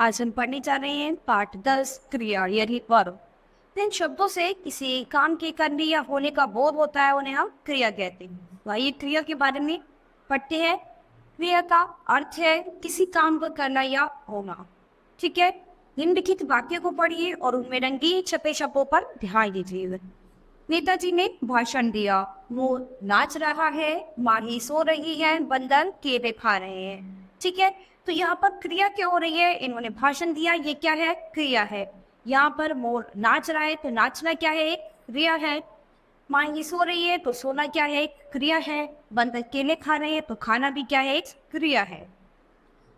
आज हम पढ़ने जा रहे हैं पाठ 10 क्रिया यानी वर्ब। इन शब्दों से किसी काम के करने या होने का बोध होता है, उन्हें हम क्रिया कहते हैं। वही क्रिया के बारे में पढ़ते हैं। क्रिया का अर्थ है किसी काम को करना या होना। ठीक है, निम्नलिखित वाक्य को पढ़िए और उनमें रंगीन छपे शब्दों पर ध्यान दीजिए। नेताजी ने भाषण दिया। मोर नाच रहा है, माही सो रही है, बंदर केले खा रहे हैं। ठीक है, तो यहाँ पर क्रिया क्या हो रही है? इन्होंने भाषण दिया, ये क्या है? क्रिया है। यहाँ पर मोर नाच रहा है तो नाचना क्या है? एक क्रिया है। माही सो रही है तो सोना क्या है? एक क्रिया है। बंदर केले खा रहे हैं तो खाना भी क्या है? एक क्रिया है।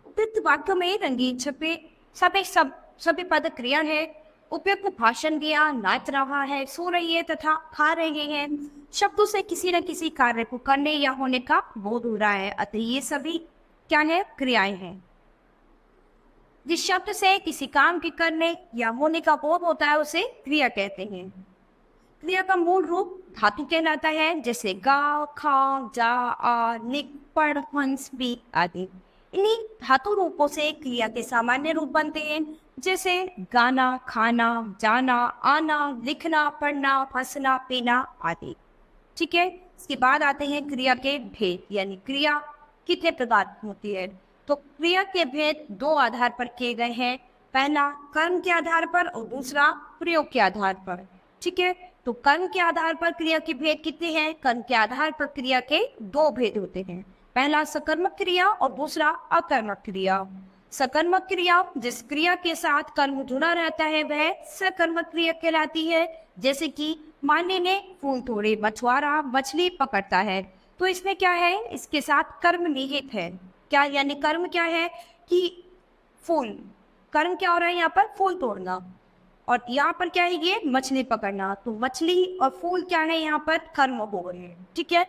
उपयुक्त वाक्य में रंगीन छपे सभी पद क्रिया है। उपयुक्त भाषण दिया, नाच रहा है, सो रही है तथा खा रहे हैं शब्दों से किसी न किसी कार्य को करने या होने का बोध हो रहा है, अतः ये सभी क्या है? क्रियाएं हैं। जिस शब्द से किसी काम के करने या होने का बोध होता है उसे क्रिया कहते हैं। क्रिया का मूल रूप धातु कहलाता है, जैसे गा, खा, जा, आ, निक, पढ़, हंस, भी आदि। इन्हीं धातु रूपों से क्रिया के सामान्य रूप बनते हैं, जैसे गाना, खाना, जाना, आना, लिखना, पढ़ना, हंसना, पीना आदि। ठीक है, इसके बाद आते हैं क्रिया के भेद, यानी क्रिया कितने प्रकार की होती है। तो क्रिया के भेद दो आधार पर किए गए हैं। पहला कर्म के आधार पर और दूसरा प्रयोग के आधार पर। ठीक है, तो कर्म के आधार पर क्रिया के भेद कितने हैं? कर्म के आधार पर क्रिया के दो भेद होते हैं। पहला सकर्मक क्रिया और दूसरा अकर्मक क्रिया। सकर्मक क्रिया जिस क्रिया के साथ कर्म जुड़ा रहता है वह सकर्मक क्रिया कहलाती है। जैसे कि माने ने फूल तोड़े, मछुआरा मछली पकड़ता है, तो इसमें क्या है? इसके साथ कर्म निहित है। क्या यानी कर्म क्या है कि फूल, कर्म क्या हो रहा है यहाँ पर? फूल तोड़ना। और यहाँ पर क्या है? ये मछली पकड़ना। तो मछली और फूल क्या है? यहाँ पर कर्म हो गए हैं। ठीक है,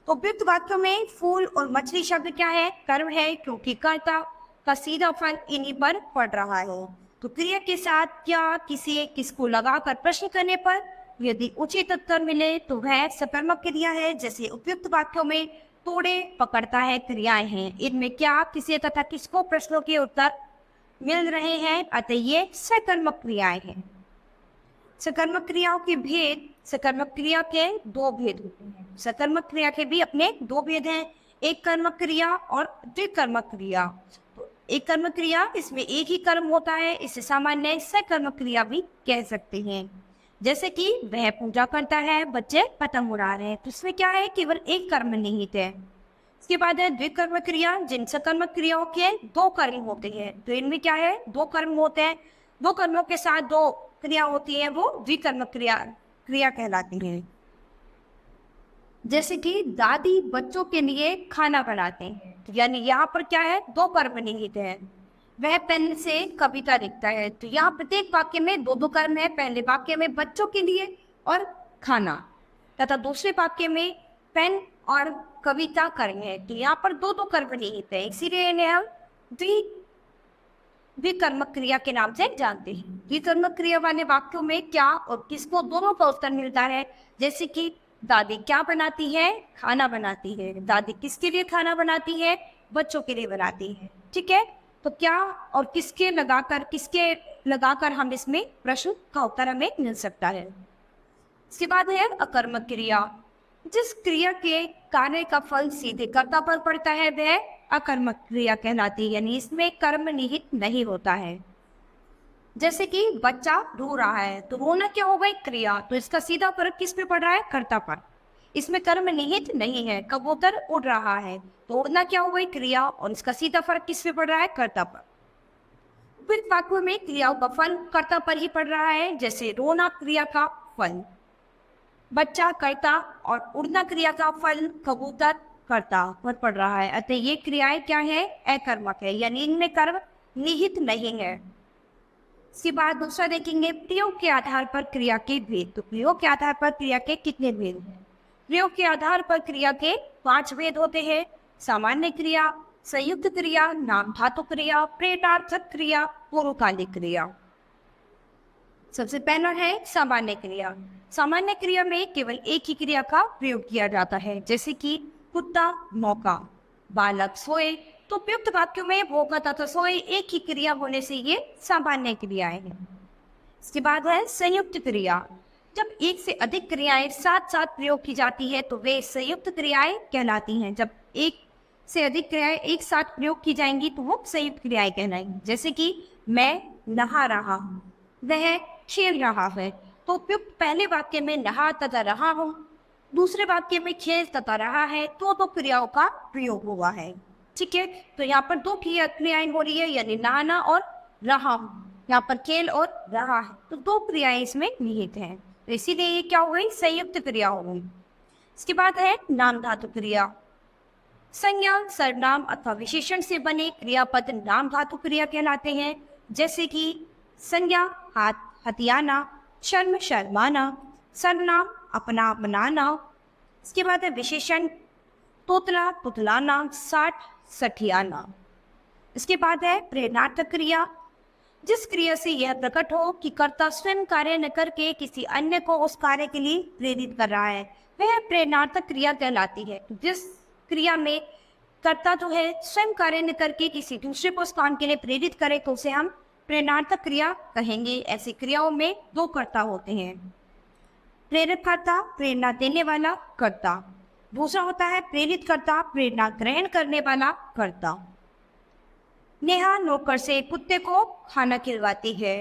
तो उपयुक्त वाक्यों में फूल और मछली शब्द क्या है? कर्म है, क्योंकि कर्ता का सीधा फल इन्हीं पर पड़ रहा है। तो क्रिया के साथ क्या किसी किसको लगाकर प्रश्न करने पर यदि उचित उत्तर मिले तो वह सकर्मक क्रिया है। जैसे उपयुक्त वाक्यों में तोड़े, पकड़ता है क्रियाएं हैं। इनमें क्या किसी तथा किसको प्रश्नों के उत्तर मिल रहे हैं, अतः ये सकर्मक क्रियाएं हैं। सकर्मक क्रियाओं के भेद, सकर्मक क्रिया के दो भेद होते हैं। सकर्मक क्रिया के भी अपने दो भेद हैं, एक कर्मक क्रिया और द्विकर्मक क्रिया। तो एक कर्मक क्रिया, इसमें एक ही कर्म होता है, इसे सामान्य सकर्मक क्रिया भी कह सकते हैं। जैसे कि वह पूजा करता है, बच्चे पतंग उड़ा रहे हैं, तो इसमें क्या है? केवल एक कर्म निहित है। इसके बाद है द्विकर्म क्रिया, जिन सकर्मक क्रियाओं के दो कर्म होते हैं। तो इनमें क्या है? दो कर्म होते हैं, दो कर्मों के साथ दो क्रिया होती है, वो द्विकर्म क्रिया कहलाती है। जैसे कि दादी बच्चों के लिए खाना बनाते हैं, तो यानी यहाँ पर क्या है? दो कर्म निहित है। वह पेन से कविता लिखता है, तो यहाँ प्रत्येक वाक्य में दो दो कर्म है। पहले वाक्य में बच्चों के लिए और खाना, तथा दूसरे वाक्य में पेन और कविता कर्म है, तो यहाँ पर दो दो कर्म निहित है, इसीलिए इन्हें हम द्विकर्मक क्रिया के नाम से जानते हैं। द्विकर्मक क्रिया वाले वाक्यों में क्या और किसको दोनों का उत्तर मिलता है। जैसे कि दादी क्या बनाती है? खाना बनाती है। दादी किसके लिए खाना बनाती है? बच्चों के लिए बनाती है। ठीक है, तो क्या और किसके लगाकर हम इसमें प्रश्न का उत्तर हमें मिल सकता है। इसके बाद है अकर्मक क्रिया। जिस क्रिया के कार्य का फल सीधे कर्ता पर पड़ता है वह अकर्मक क्रिया कहलाती है, यानी इसमें कर्म निहित नहीं होता है। जैसे कि बच्चा रो रहा है, तो रोना क्या हो गई? क्रिया, तो इसका सीधा फर्क किस पे पड़ रहा है? कर्ता पर। इसमें कर्म निहित नहीं है। कबूतर उड़ रहा है, तो उड़ना क्या हो गई? क्रिया, और इसका सीधा फर्क किस पे पड़ रहा है? कर्ता पर। फिर वाक्य में क्रियाओं का फल कर्ता पर ही पड़ रहा है, जैसे रोना क्रिया का फल, बच्चा कर्ता, और उड़ना क्रिया का फल कबूतर कर्ता पर पड़ रहा है, अतः ये क्रियाएं क्या है? अकर्मक है, यानी इनमें कर्म निहित नहीं है। इसके बाद दूसरा देखेंगे प्रयोग के आधार पर क्रिया के भेद। तो प्रयोग के आधार पर क्रिया के कितने भेद हैं? प्रयोग के आधार पर क्रिया के 5 भेद होते हैं। सामान्य क्रिया, संयुक्त क्रिया, नाम धातु क्रिया, प्रेरणार्थक क्रिया, पूर्वकालिक क्रिया। सबसे पहला है सामान्य क्रिया। सामान्य क्रिया में केवल एक ही क्रिया का प्रयोग किया जाता है, जैसे कि कुत्ता मौका, बालक सोए, तो उपयुक्त वाक्यों में भोगा तथा सोए एक ही क्रिया होने से ये सामान्य क्रियाएं हैं। इसके बाद है संयुक्त क्रिया। जब एक से अधिक क्रियाएं साथ साथ प्रयोग की जाती है तो वे संयुक्त क्रियाएं कहलाती हैं। जब एक से अधिक क्रियाएं एक साथ प्रयोग की जाएंगी तो वो संयुक्त क्रियाएं कहलाएंगी। जैसे कि मैं नहा रहा हूँ, वह खेल रहा है। तो उपयुक्त पहले वाक्य में नहा तथा रहा हूँ, दूसरे वाक्य में खेल तथा रहा है, तो दो क्रियाओं का प्रयोग हुआ है। ठीक है, तो यहाँ पर दो क्रियाएं हो रही है, यानी नहाना और रहा हूँ। यहाँ पर खेल और रहा है, तो दो क्रियाएं इसमें निहित हैं, तो इसीलिए ये क्या हो गई, संयुक्त क्रिया हो गई। इसके बाद है नाम धातु क्रिया। संज्ञा, सर्वनाम अथवा विशेषण से बने क्रियापद नाम धातु क्रिया कहलाते हैं। जैसे कि संज्ञा हाथ हथियाना, शर्म शर्माना, सर्वनाम अपना अपनाना। इसके बाद है विशेषण तोतला तुतलाना, साठ सठियाना। इसके बाद है प्रेरणार्थक क्रिया। जिस क्रिया से यह प्रकट हो कि कर्ता स्वयं कार्य न करके किसी अन्य को उस कार्य के लिए प्रेरित कर रहा है, वह प्रेरणार्थक क्रिया कहलाती है। जिस क्रिया में कर्ता जो है स्वयं कार्य न करके किसी दूसरे को उस काम के लिए प्रेरित करे तो उसे हम प्रेरणार्थक क्रिया कहेंगे। ऐसी क्रियाओं में दो कर्ता होते हैं, प्रेरक कर्ता प्रेरणा देने वाला कर्ता, दूसरा होता है प्रेरित कर्ता प्रेरणा ग्रहण करने वाला कर्ता। नेहा नौकर से कुत्ते को खाना खिलवाती है।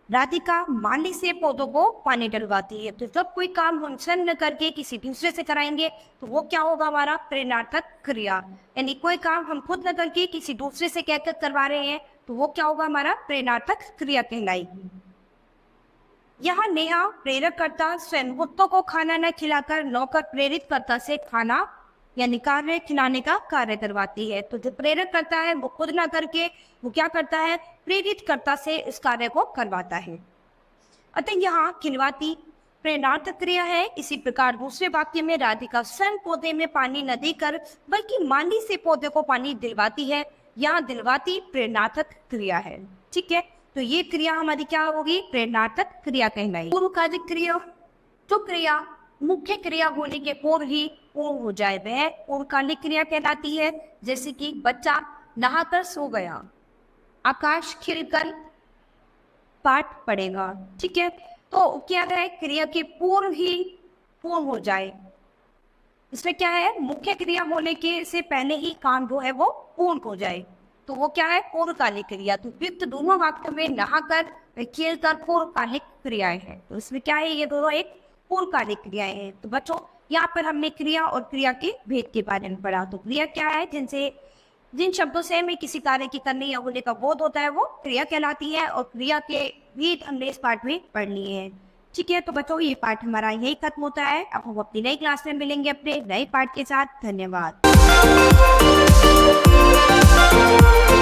राधिका माली से पौधों को पानी डलवाती है। तो जब कोई काम हम स्वयं न करके किसी दूसरे से कराएंगे तो वो क्या होगा, हमारा प्रेरणार्थक क्रिया। यानी कोई काम हम खुद न करके किसी दूसरे से कहकर करवा रहे हैं तो वो क्या होगा, हमारा प्रेरणार्थक क्रिया कहलाएगी। यहाँ नेहा प्रेरक कर्ता स्वयं कुत्तों को खाना न खिलाकर नौकर प्रेरित कर्ता से खाना यानी कार्य खिलाने का कार्य करवाती है। तो जो प्रेरक करता है वो खुद ना करके वो क्या करता है, प्रेरित कर्ता से इस कार्य को करवाता है। अतः यहाँ खिलवाती प्रेरणार्थक क्रिया है। इसी प्रकार दूसरे वाक्य में राधिका स्वयं पौधे में पानी न देकर बल्कि माली से पौधे को पानी दिलवाती है। यहाँ दिलवाती प्रेरणार्थक क्रिया है। ठीक है, तो ये क्रिया हमारी क्या होगी, प्रेरणार्थक क्रिया कहलाई। पूर्वकालिक क्रिया, जो क्रिया मुख्य क्रिया होने के पूर्व ही पूर्ण हो जाए वह पूर्वकालिक क्रिया कहलाती है। जैसे कि बच्चा नहाकर सो गया, आकाश खिलकर पाठ पढ़ेगा। ठीक है, तो क्या है, क्रिया के पूर्व ही पूर्ण हो जाए। इसमें क्या है, मुख्य क्रिया होने के से पहले ही काम जो है वो पूर्ण हो जाए, तो वो क्या है, पूर्वकालिक क्रिया। तो उपयुक्त दोनों वाक्यों में नहाकर खेलकर पूर्वकालिक क्रियाएं हैं। तो इसमें क्या है, ये दोनों एक पूर्वकालिक क्रियाएं हैं। तो बच्चों यहाँ पर हमने क्रिया और क्रिया के भेद के बारे में पढ़ा। तो क्रिया क्या है, जिन शब्दों से हमें किसी कार्य की करने या होने का बोध होता है वो क्रिया कहलाती है, और क्रिया के भेद हमने इस पाठ में पढ़ लिए हैं। ठीक है, तो बच्चों ये पाठ हमारा यही खत्म होता है। अब हम अपनी नई क्लास में मिलेंगे अपने नए पाठ के साथ। धन्यवाद।